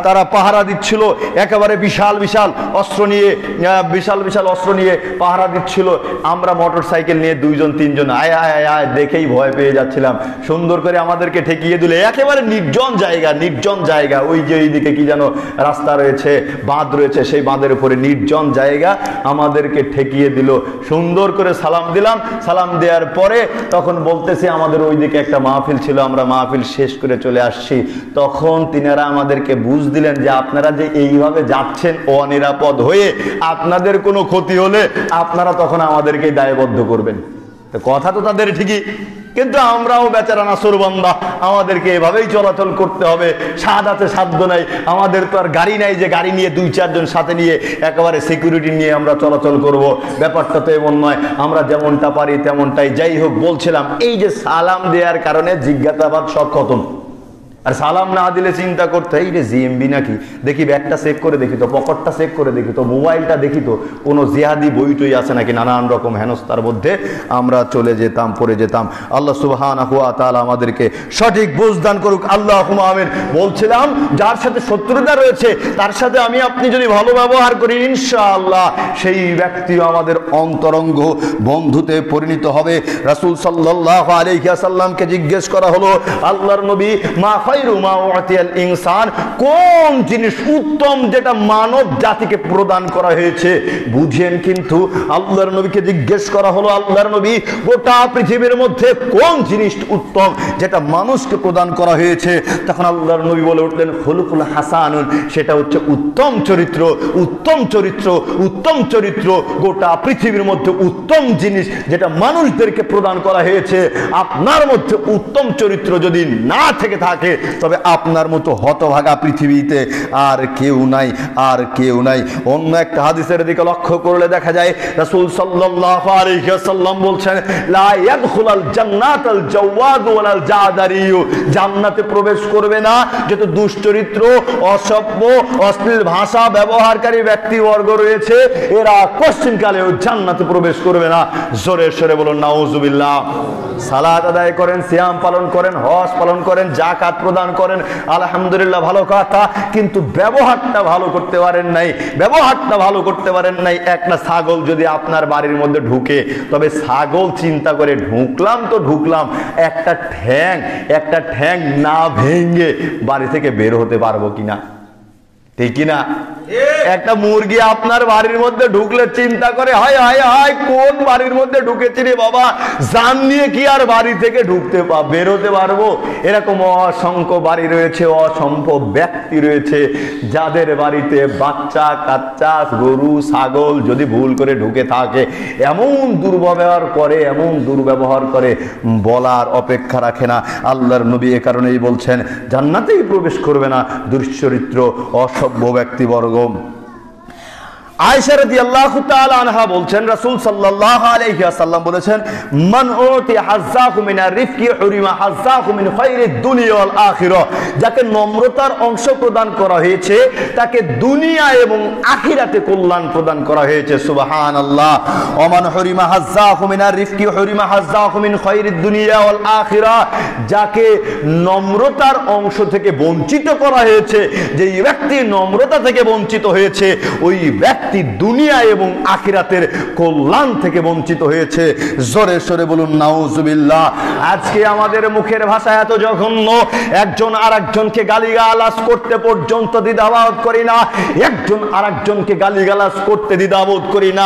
তারা পাহারা দিচ্ছিল, একেবারে বিশাল বিশাল অস্ত্র নিয়ে পাহারা দিচ্ছিল। আমরা মোটর সাইকেল নিয়ে 2-3 আয় দেখেই ভয় পেয়ে যাচ্ছিলাম। সুন্দর করে আমাদেরকে ঠেকিয়ে দিলে একেবারে নির্জন জায়গা, ওই যে এইদিকে কি যেন রাস্তা রয়েছে, বাঁধ রয়েছে, সেই বাঁধের উপরে নির্জন জায়গা আমাদেরকে ঠেকিয়ে দিল। সুন্দর করে সালাম দিলাম। সালাম দেওয়ার পরে তখন বলতেছে আমাদের ওইদিকে একটা মাহফিল ছিল, আমরা মাহফিল শেষ করে চলে আসছি। তখন তিনারা আমাদেরকে বুঝ দিলেন যে আপনারা যে এইভাবে যাচ্ছেন অনিরাপদ হয়ে, আপনাদের কোনো ক্ষতি হলে আপনারা তখন আমাদেরকে দায়বদ্ধ করবেন। তো কথা তো তাদের ঠিকই, কিন্তু আমরাও বেচারা নাসরবান্দা, আমাদেরকে এভাবেই চলাচল করতে হবে। সাদাতে সাধ্য নাই, আমাদের তো আর গাড়ি নাই যে গাড়ি নিয়ে 2-4 জন সাথে নিয়ে একেবারে সিকিউরিটি নিয়ে আমরা চলাচল করব। ব্যাপারটা তো এমন নয়, আমরা যেমনটা পারি তেমনটাই। যাই হোক, বলছিলাম এই যে সালাম দেওয়ার কারণে জিজ্ঞাসাবাদ সব খতম। আর সালাম না দিলে চিন্তা করতে, এই রে জিএমবি নাকি, দেখি ব্যাগটা চেক করে দেখি তো, পকেটটা চেক করে দেখি তো, মোবাইলটা দেখি তো, কোনো জিহাদি বইটই আছে নাকি, নানান রকম হেনস্থার মধ্যে আমরা পড়ে যেতাম। আল্লাহ সুবহানাহু ওয়া তাআলা আমাদেরকে সঠিক বুঝ দান করুক, আল্লাহুম্মা আমিন। বলছিলাম যার সাথে শত্রুতা রয়েছে তার সাথে আপনি যদি ভালো ব্যবহার করি, ইনশাআল্লাহ সেই ব্যক্তিও আমাদের অন্তরঙ্গ বন্ধুতে পরিণত হবে। রাসূল সাল্লাল্লাহু আলাইহি ওয়াসাল্লামকে জিজ্ঞেস করা হলো, আল্লাহর নবী, কোন জিনিস উত্তম যেটা মানব জাতিকে প্রদান করা হয়েছে? বুঝেন, কিন্তু আল্লাহর নবীকে জিজ্ঞেস করা হলো, আল্লাহর নবী, গোটা পৃথিবীর মধ্যে কোন জিনিস উত্তম যেটা মানুষকে প্রদান করা হয়েছে? তখন আল্লাহর নবী বলে উঠলেন, খুলুকুল হাসানুন, সেটা হচ্ছে উত্তম চরিত্র। গোটা পৃথিবীর মধ্যে উত্তম জিনিস যেটা মানুষদেরকে প্রদান করা হয়েছে, আপনার মধ্যে উত্তম চরিত্র যদি না থেকে থাকে তবে আপনার মতো হতভাগা পৃথিবীতে আর কেউ নাই। অন্য একটা হাদিসের দিকে লক্ষ্য করলে দেখা যায় রাসূল সাল্লাল্লাহু আলাইহি ওয়াসাল্লাম বলছেন, লা ইয়াদখুলাল জান্নাতাল জাওয়াদ ওয়ালাল জাদারিয়ু, জান্নাতে প্রবেশ করবে না যত দুশ্চরিত্র, অসভ্য, অশ্লীল ভাষা ব্যবহারকারী ব্যক্তিবর্গ রয়েছে, এরা কোশ্চিনকালেও জান্নাতে প্রবেশ করবে না। জোরে সরে বলুন নাউজুবিল্লাহ। সালাত আদায় করেন, সিয়াম পালন করেন, হজ পালন করেন, যাকাত প্রদান করেন, আলহামদুলিল্লাহ, ভালো কথা, কিন্তু ব্যবহারটা ভালো করতে পারেন নাই। একটা ছাগল যদি আপনার বাড়ির মধ্যে ঢুকে, তবে ছাগল চিন্তা করে ঢুকলাম, একটা ঠ্যাং না ভেঙে বাড়ি থেকে বের হতে পারবো কিনা, ঠিক কিনা? একটা মুরগি আপনার বাড়ির মধ্যে ঢুকলে চিন্তা করে, হায় হায় হায়, কোন বাড়ির মধ্যে ঢুকেছি রে বাবা, জান নিয়ে কি আর বাড়ি থেকে বেরোতে পারবো? এরকম অসংখ্য বাড়ি রয়েছে, অসংখ্য ব্যক্তি রয়েছে যাদের বাড়িতে বাচ্চা কাচ্চা, গরু ছাগল যদি ভুল করে ঢুকে থাকে, এমন দুর্ব্যবহার করে বলার অপেক্ষা রাখে না। আল্লাহর নবী এ কারণেই বলছেন, জান্নাতেই প্রবেশ করবে না দুশ্চরিত্র অসভ্য ব্যক্তিবর্গ। আয়েশা রাদিয়াল্লাহু তাআলা আনহা বলছেন, রাসূল সাল্লাল্লাহু আলাইহি ওয়াসাল্লাম বলেছেন, মান উতি হাজ্জাহু মিনার রিফকি উরিমা হাজ্জাহু মিন খায়রিদ দুনিয়া ওয়াল আখিরাহ, যাকে নম্রতার অংশ প্রদান করা হয়েছে তাকে দুনিয়া এবং আখিরাতে কল্যাণ প্রদান করা হয়েছে। সুবহানাল্লাহ। ওমান হুরিমা হাজ্জাহু মিনার রিফকি হুরিমা হাজ্জাহু মিন খায়রিদ দুনিয়া ওয়াল আখিরাহ, যাকে নম্রতার অংশ থেকে বঞ্চিত করা হয়েছে, যেই ব্যক্তি নম্রতা থেকে বঞ্চিত হয়েছে, ওই ব্যক্তি ব্যক্তি দুনিয়া এবং আখিরাতের কল্যাণ থেকে বঞ্চিত হয়েছে। জোরে সোরে বলুন নাউজুবিল্লাহ। আজকে আমাদের মুখের ভাষা এত জঘন্য, একজন আরেকজনকে গালিগালাজ করতে পর্যন্ত দ্বিধাবোধ করি না, একজন আরেকজনকে গালিগালাজ করতে দ্বিধাবোধ করি না,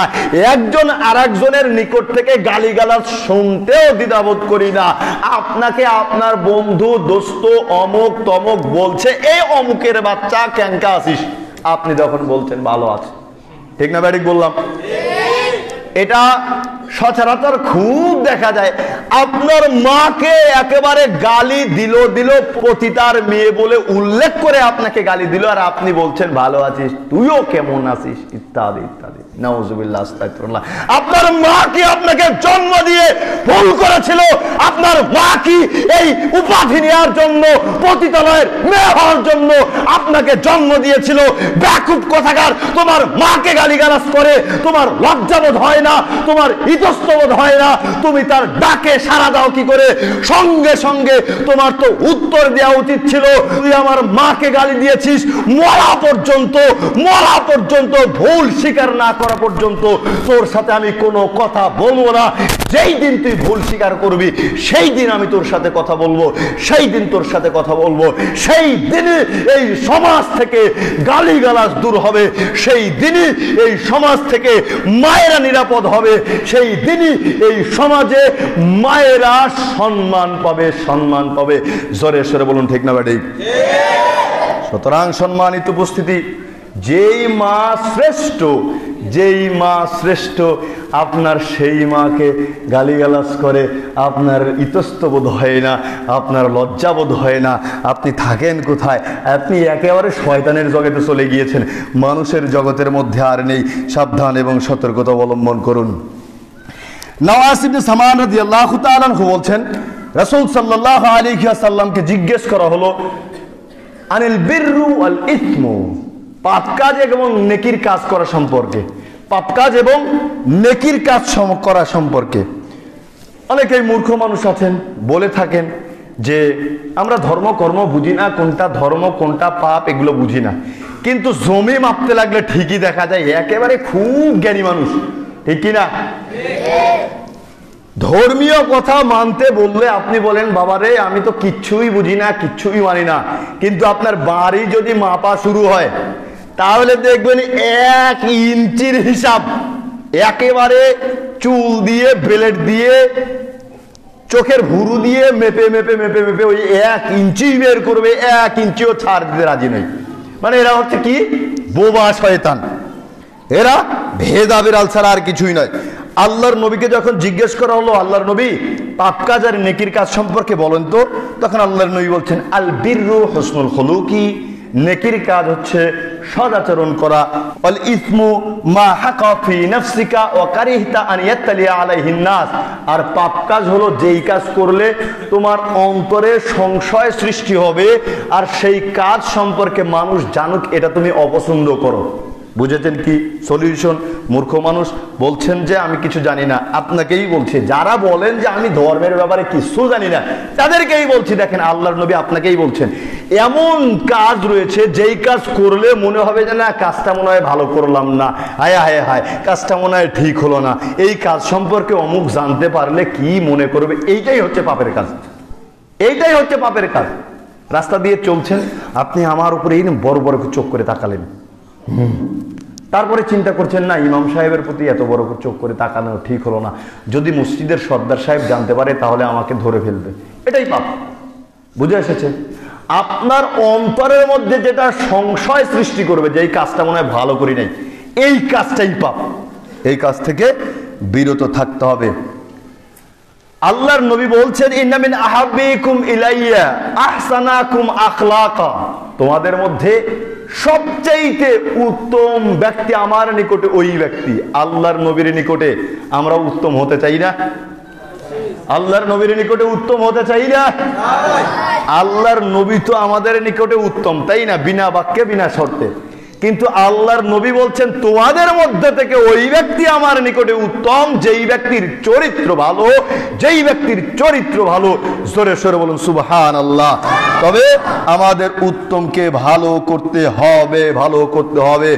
একজন আরেকজনের নিকট থেকে গালিগালাজ শুনতেও দ্বিধাবোধ করি না। আপনাকে আপনার বন্ধু দোস্ত অমুক তমুক বলছে, এই অমুকের বাচ্চা ক্যাঙ্কা আছিস, আপনি যখন বলছেন ভালো আছে, ঠিক না ব্যাটিক বললাম? এটা সচরাচর খুব দেখা যায়। আপনার মাকে একেবারে গালি দিল পতিতার মেয়ে বলে উল্লেখ করে আপনাকে গালি দিল, আর আপনি বলছেন ভালো আছিস, তুইও কেমন আছিস, ইত্যাদি ইত্যাদি। নাউজুবিল্লাহ, আস্তাগফিরুল্লাহ। আপনার মা কি আপনাকে জন্ম দিয়ে ভুল করেছিল? আপনার মা কি এই উপাধি নেওয়ার জন্য, পতিতালয়ের মেয়ে হওয়ার জন্য আপনাকে জন্ম দিয়েছিল? বেকুব কোথাকার, তোমার মাকে গালিগালাজ করে তোমার লজ্জাবোধ হয় না, তোমার ইতস্তবোধ হয় না? তুমি তার ডাকে সাড়া দাও কি করে? সঙ্গে সঙ্গে তোমার তো উত্তর দেওয়া উচিত ছিল, তুই আমার মাকে গালি দিয়েছিস, মরা পর্যন্ত ভুল স্বীকার না করা পর্যন্ত তোর সাথে আমি কোনো কথা বলবো না। যেই দিন তুই ভুল স্বীকার করবি সেই দিন আমি তোর সাথে কথা বলবো, সেই দিন তোর সাথে কথা বলবো, সেই দিনই এই সমাজ থেকে গালিগালাজ দূর হবে, সেই দিনই এই সমাজ থেকে মায়েরা নিরাপদ হবে, সেই দিনই এই সমাজে মায়েরা সম্মান পাবে। জোরে সোরে বলুন ঠিক না ব্যাটিক? সুতরাং সম্মানিত উপস্থিতি, যেই মা শ্রেষ্ঠ আপনার সেই মাকে গালিগালাজ করে আপনার ইতস্তবোধ হয় না, আপনার লজ্জাবোধ হয় না। আপনি থাকেন কোথায়? আপনি একেবারে শয়তানের জগতে চলে গিয়েছেন, মানুষের জগতের মধ্যে আর নেই। সাবধান এবং সতর্কতা অবলম্বন করুন। নওয়াস ইবনে সামান রাদিয়াল্লাহু তাআলা আনহু বলছেন, রাসূল সাল্লাল্লাহু আলাইহি ওয়াসাল্লামকে জিজ্ঞেস করা হলো আনিল বিররু ওয়াল ইসমু, পাপ কাজ এবং নেকির কাজ করা সম্পর্কে, পাপ কাজ এবং নেকির কাজ করা সম্পর্কে। অনেকেই মূর্খ মানুষ আছেন, বলে থাকেন যে আমরা ধর্ম কর্ম বুঝি না, কোনটা ধর্ম কোনটা পাপ এগুলো বুঝি না, কিন্তু জমি মাপতে লাগলে ঠিকই দেখা যায় একেবারে খুব জ্ঞানী মানুষ, ঠিক কিনা? ধর্মীয় কথা মানতে বললে আপনি বলেন বাবারে আমি তো কিচ্ছুই বুঝি না, কিচ্ছুই মানি না, কিন্তু আপনার বাড়ি যদি মাপা শুরু হয় তাহলে দেখবেন 1 ইঞ্চির হিসাব একেবারে চুল দিয়ে, ব্লেড দিয়ে, চোখের ভুরু দিয়ে মেপে ওই 1 ইঞ্চি বের করবে, 1 ইঞ্চিও ছাড় দিতে রাজি নেই। মানে এরা হচ্ছে কি? বোবা শয়তান, এরা ভেদাভেদ ছাড়া আর কিছুই নয়। আল্লাহর নবীকে যখন জিজ্ঞেস করা হলো, আল্লাহর নবী পাপ কাজ আর নেকির কাজ সম্পর্কে বলেন তো, তখন আল্লাহর নবী বলছেন আল বিররু হুসনুল খুলুকি, নেকির কাজ হচ্ছে সদাচরণ করা, ওয়াল ইসমু মা হাকা ফি নাফসিকা ওয়া কারিহতা আন ইয়াত্তালিয়া আলাইহিন নাস, আর পাপ কাজ হলো যেই কাজ করলে তোমার অন্তরে সংশয় সৃষ্টি হবে আর সেই কাজ সম্পর্কে মানুষ জানুক এটা তুমি অপছন্দ করো। বুঝেছেন কি সলিউশন? মূর্খ মানুষ বলছেন যে আমি কিছু জানি না, আপনাকেই বলছি। যারা বলেন যে আমি ধর্মের ব্যাপারে কিছু জানি না তাদেরকেই বলছি, দেখেন আল্লাহর নবী আপনাকেই বলছেন এমন কাজ রয়েছে যেই কাজ করলে মনে হবে যে না কাজটা মনে হয় ভালো করলাম না, হায় কাজটা মনে হয় ঠিক হলো না, এই কাজ সম্পর্কে অমুক জানতে পারলে কি মনে করবে। এইটাই হচ্ছে পাপের কাজ, এইটাই হচ্ছে পাপের কাজ। রাস্তা দিয়ে চলছেন, আপনি আমার উপরে এই বড় বড় চোখ করে তাকালেন, তারপরে চিন্তা করছেন না ইমাম সাহেবের প্রতি এত বড় চোখ করে তাকানো ঠিক হলো না, যদি মসজিদের সর্দার সাহেব জানতে পারে তাহলে আমাকে ধরে ফেলবে, এটাই পাপ। বুঝে এসেছে? আপনার অন্তরের মধ্যে যেটা সংশয় সৃষ্টি করবে যে এই কাজটা মনে হয় ভালো করি নাই, এই কাজটাই পাপ। এই কাজ থেকে বিরত থাকতে হবে। আল্লাহর নবী বলছেন ইন্না মিন আহাব্বিকুম ইলাইয়া আহসানাকুম আখলাকা, তোমাদের মধ্যে সবচেয়ে উত্তম ব্যক্তি আমার নিকটে ওই ব্যক্তি। আল্লাহর নবীর নিকটে আমরা উত্তম হতে চাই না? আল্লাহর নবীর নিকটে উত্তম হতে চাই না? আল্লাহর নবী তো আমাদের নিকটে উত্তম, তাই না? বিনা বাক্যে বিনা শর্তে। কিন্তু আল্লাহর নবী বলছেন তোমাদের মধ্যে থেকে ওই ব্যক্তি আমার নিকটে উত্তম যেই ব্যক্তির চরিত্র ভালো, যেই ব্যক্তির চরিত্র ভালো। জোরে সোরে বলুন সুবহানাল্লাহ। তবে আমাদের উত্তমকে ভালো করতে হবে, ভালো করতে হবে।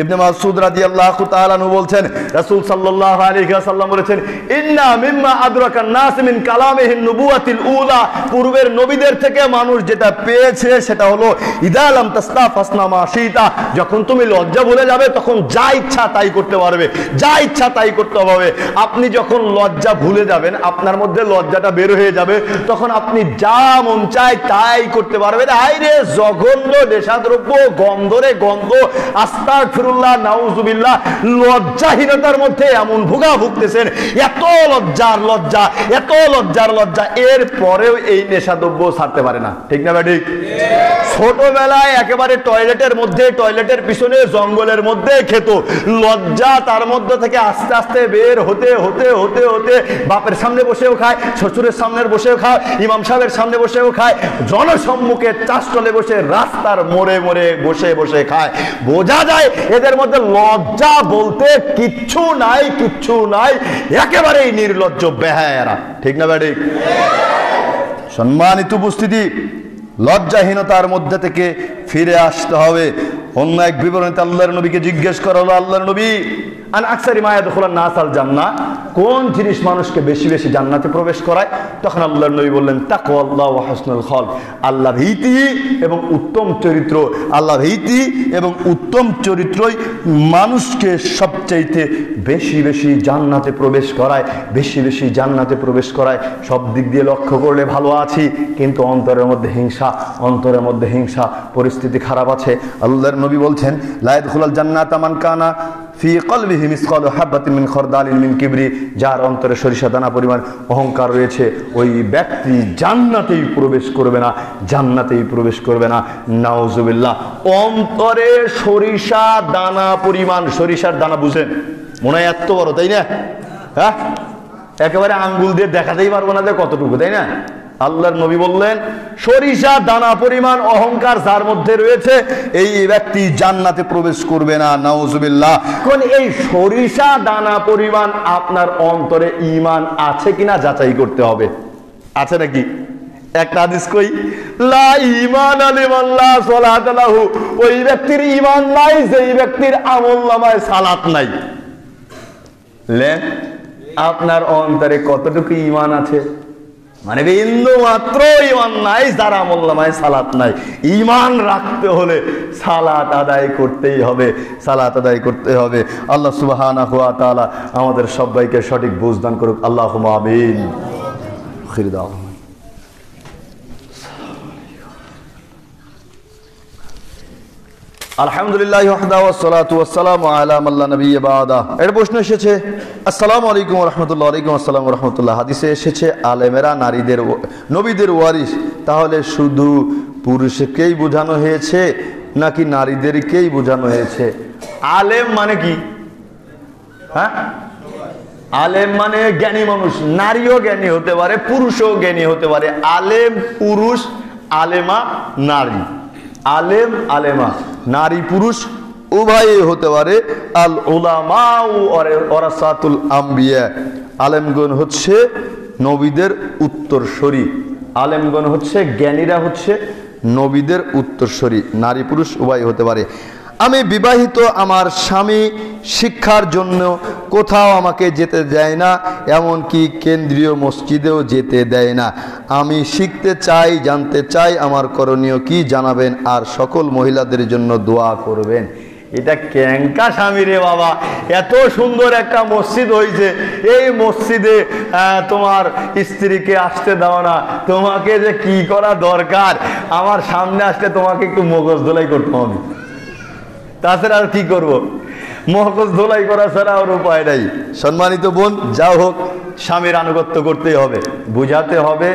ইবনে মাসউদ রাদিয়াল্লাহু তাআলা আনহু বলছেন, রাসূল সাল্লাল্লাহু আলাইহি ওয়াসাল্লাম বলেছেন, ইন্না মিম্মা আদরাকান নাস মিন কালামিহিন নুবুওয়াতিল উলা, পূর্বের নবীদের থেকে মানুষ যেটা পেয়েছে সেটা হলো ইদা লাম তাস্তাফাসনা মা শিতা, যখন তুমি লজ্জা ভুলে যাবে তখন যা ইচ্ছা তাই করতে পারবে, যা ইচ্ছা তাই করতে হবে। আপনি যখন লজ্জা ভুলে যাবেন, আপনার মধ্যে লজ্জাটা বের হয়ে যাবে, তখন আপনি যা মন চায় তাই করতে পারবেন। আইরে জঘন্য নেশাদ্রব্য, গন্ধরে গন্ধ, আস্তাগফিরুল্লাহ, নাউজুবিল্লাহ, লজ্জাহীনতার মধ্যে এমন ভোগা ভুগতেছেন, এত লজ্জার লজ্জা, এত লজ্জার লজ্জা, এর পরেও এই নেশাদ্রব্য ছাড়তে পারে না। ঠিক না ঠিক? ছোটবেলায় একেবারে টয়লেটের মধ্যে, টয়লেটের পিছনে জঙ্গলের মধ্যে খেত, লজ্জা তার মধ্যে থেকে আস্তে আস্তে বের হতে হতে হতে হতে বাপের সামনে বসেও খায়, শ্বশুরের সামনে বসেও খায়, ইমাম সাহেবের সামনে বসেও খায়, জনসম্মুখে চাষতলে বসে, রাস্তার মোড়ে মোড়ে বসে বসে খায়। বোঝা যায় এদের মধ্যে লজ্জা বলতে কিচ্ছু নাই, কিচ্ছু নাই, একেবারেই নির্লজ্জ বেহায়ারা। ঠিক না ঠিক? সম্মানিত উপস্থিতি, লজ্জাহীনতার মধ্যে থেকে ফিরে আসতে হবে। অন্য এক বিবরণীতে আল্লাহর নবীকে জিজ্ঞেস করা হলো, আল্লাহর নবী আন আকসারি মা ইয়াদখুলুন নাস আল জান্নাহ, কোন জিনিস মানুষকে বেশি বেশি জান্নাতে প্রবেশ করায়? তখন আল্লাহর নবী বললেন, তাকওয়াল্লাহ ওয়া হুসনুল খলক, আল্লাহ ভীতি এবং উত্তম চরিত্র। আল্লাহ ভীতি এবং উত্তম চরিত্রই মানুষকে সবচাইতে বেশি বেশি জান্নাতে প্রবেশ করায়, বেশি বেশি জান্নাতে প্রবেশ করায়। সব দিক দিয়ে লক্ষ্য করলে ভালো আছি, কিন্তু অন্তরের মধ্যে হিংসা, অন্তরের মধ্যে হিংসা, পরিস্থিতি খারাপ আছে। আল্লাহর নবী বলছেন, লা ইয়াদখুলুল জান্নাতা মান কানা ফি কলবিহি মিসকালু হাববাতিন মিন খারদালিন মিন কিবরি, যার অন্তরে সরিষা দানা পরিমাণ অহংকার রয়েছে, ওই ব্যক্তি জান্নাতেই প্রবেশ করবে না, জান্নাতেই প্রবেশ করবে না। নাউজুবিল্লাহ। অন্তরে সরিষা দানা পরিমাণ, সরিষার দানা বুঝেন, মনে হয় এত বড়, তাই না? হ্যাঁ, একেবারে আঙ্গুল দিয়ে দেখাতেই পারবো না যে কতটুকু, তাই না? আল্লাহর নবী বললেন, সরিষা দানা পরিমাণ অহংকার যার মধ্যে রয়েছে, এই ব্যক্তি জান্নাতে প্রবেশ করবে না। নাউজুবিল্লাহ। কোন এই সরিষা দানা পরিমাণ আপনার অন্তরে ঈমান আছে কিনা যাচাই করতে হবে। আছে নাকি? একটা হাদিস কই, লা ঈমান লিমান লা সালাত লাহু, ওই ব্যক্তির ঈমান নাই যেই ব্যক্তির আমলনামায় সালাত নাই। লেন, আপনার অন্তরে কতটুকু ঈমান আছে? মানে বিন্দু মাত্র ঈমান নাই যার আমলনামায় সালাত নাই। ঈমান রাখতে হলে সালাত আদায় করতেই হবে, সালাত আদায় করতে হবে। আল্লাহ সুবহানাহু ওয়া তাআলা আমাদের সবাইকে সঠিক বুঝ দান করুক। আল্লাহুম্মা আমিন। খিরদাও। আলহামদুলিল্লাহ ওয়াহদাহু ওয়াসসালাতু ওয়াসসালামু আলা মান লা নাবিয়্যা বা'দা। এর প্রশ্ন এসেছে, আসসালামু আলাইকুম ওয়া রাহমাতুল্লাহ। ওয়ালাইকুম আসসালাম ওয়া রাহমাতুল্লাহ। হাদিসে এসেছে আলেমেরা নারীদের, নবীদের ওয়ারিস, তাহলে শুধু পুরুষকেই বোঝানো হয়েছে নাকি নারীদেরকেই বোঝানো হয়েছে? আলেম মানে কি? হ্যাঁ, আলেম মানে জ্ঞানী মানুষ। নারীও জ্ঞানী হতে পারে, পুরুষও জ্ঞানী হতে পারে। আলেম পুরুষ, আলেমা নারী। আলেম আলেমা নারী পুরুষ উভয়ই হতে পারে। আল উলামা ওয়ারাসাতুল আম্বিয়া, আলেমগণ হচ্ছে নবীদের উত্তরসূরি। আলেমগণ হচ্ছে, জ্ঞানীরা হচ্ছে নবীদের উত্তরসূরি। নারী পুরুষ উভয় হতে পারে। আমি বিবাহিত, আমার স্বামী শিক্ষার জন্য কোথাও আমাকে যেতে দেয় না, এমনকি কেন্দ্রীয় মসজিদেও যেতে দেয় না। আমি শিখতে চাই, জানতে চাই, আমার করণীয় কি জানাবেন, আর সকল মহিলাদের জন্য দোয়া করবেন। এটা ক্যাঙ্কা স্বামী রে বাবা, এত সুন্দর একটা মসজিদ হয়েছে, এই মসজিদে তোমার স্ত্রীকে আসতে দাও না, তোমাকে যে কি করা দরকার, আমার সামনে আসলে তোমাকে একটু মগজ ধোলাই করতে হবে, তাছাড়া আর কি করবো? মগজ ধোলাই করা ছাড়া আর উপায় নাই। সম্মানিত বোন, যা হোক, স্বামীর আনুগত্য করতেই হবে, বুঝাতে হবে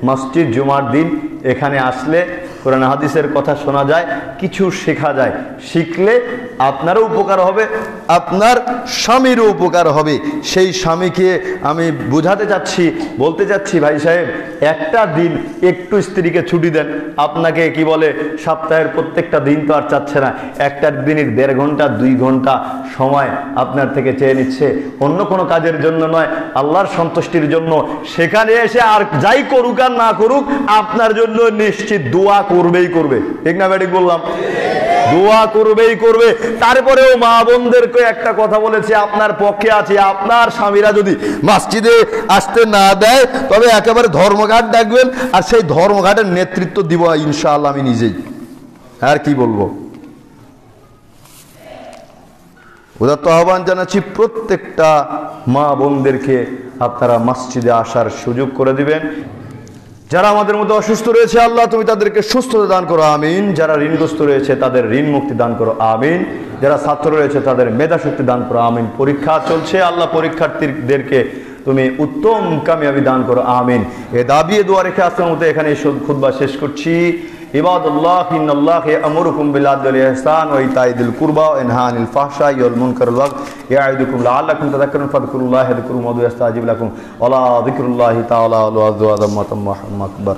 মসজিদ জুমার দিন এখানে আসলে কোরআন হাদিসের কথা শোনা যায়, কিছু শেখা যায়। শিখলে আপনারও উপকার হবে, আপনার স্বামীরও উপকার হবে। সেই স্বামীকে আমি বোঝাতে চাচ্ছি, বলতে চাচ্ছি, ভাই সাহেব একটা দিন একটু স্ত্রীকে ছুটি দেন। আপনাকে কি বলে সপ্তাহের প্রত্যেকটা দিন তো আর চাচ্ছে না, একটা দিনের 1.5 ঘন্টা 2 ঘন্টা সময় আপনার থেকে চেয়ে নিচ্ছে, অন্য কোনো কাজের জন্য নয়, আল্লাহর সন্তুষ্টির জন্য। সেখানে এসে আর যাই করুক আর না করুক আপনার জন্য নিশ্চিত দোয়া করবেই করবে। ঠিক না ব্যাটিক বললাম? দোয়া করবেই করবে। তারপরেও মা বোনদেরকে একটা কথা বলেছে, আপনার পক্ষে আছে, আপনার স্বামীরা যদি মসজিদে আসতে না দেয় তবে একেবারে ধর্মঘাট ডাকবেন, আর সেই ধর্মঘাটের নেতৃত্ব দিব ইনশাআল্লাহ আমি নিজেই। আর কি বলবো, উদাত্ত আহ্বান জানাচ্ছি প্রত্যেকটা মা বোনদেরকে আপনারা মসজিদে আসার সুযোগ করে দিবেন। যারা আমাদের মধ্যে অসুস্থ রয়েছে আল্লাহ তুমি তাদেরকে সুস্থতা দান করো, আমিন। যারা ঋণগ্রস্ত রয়েছে তাদের ঋণ মুক্তি দান করো, আমিন। যারা ছাত্র রয়েছে তাদের মেধা শক্তি দান করো, আমিন। পরীক্ষা চলছে আল্লাহ পরীক্ষার্থীদেরকে তুমি উত্তম কামিয়াবি দান করো, আমিন। এ দাবি দোয়া রেখে আজকের মতো এখানে খুতবা শেষ করছি। ইবাদুল্লাহ ইন্নাল্লাহ ইয়ামুরুকুম বিল আদলি ওয়াল ইহসান ওয়া ইতাইযিল কুরবা ওয়া ইনহা আনিল ফাহশাই ওয়াল মুনকারিল বাগই ইয়াইদুকুম লাআল্লাকুম তাযাক্কারুন ফাযকুরুল্লাহ ইয়াযকুরকুম ওয়া ইয়াস্তাজিব লাকুম ওয়া লা যিকরুল্লাহি তাআলা ওয়া আযম আকবার।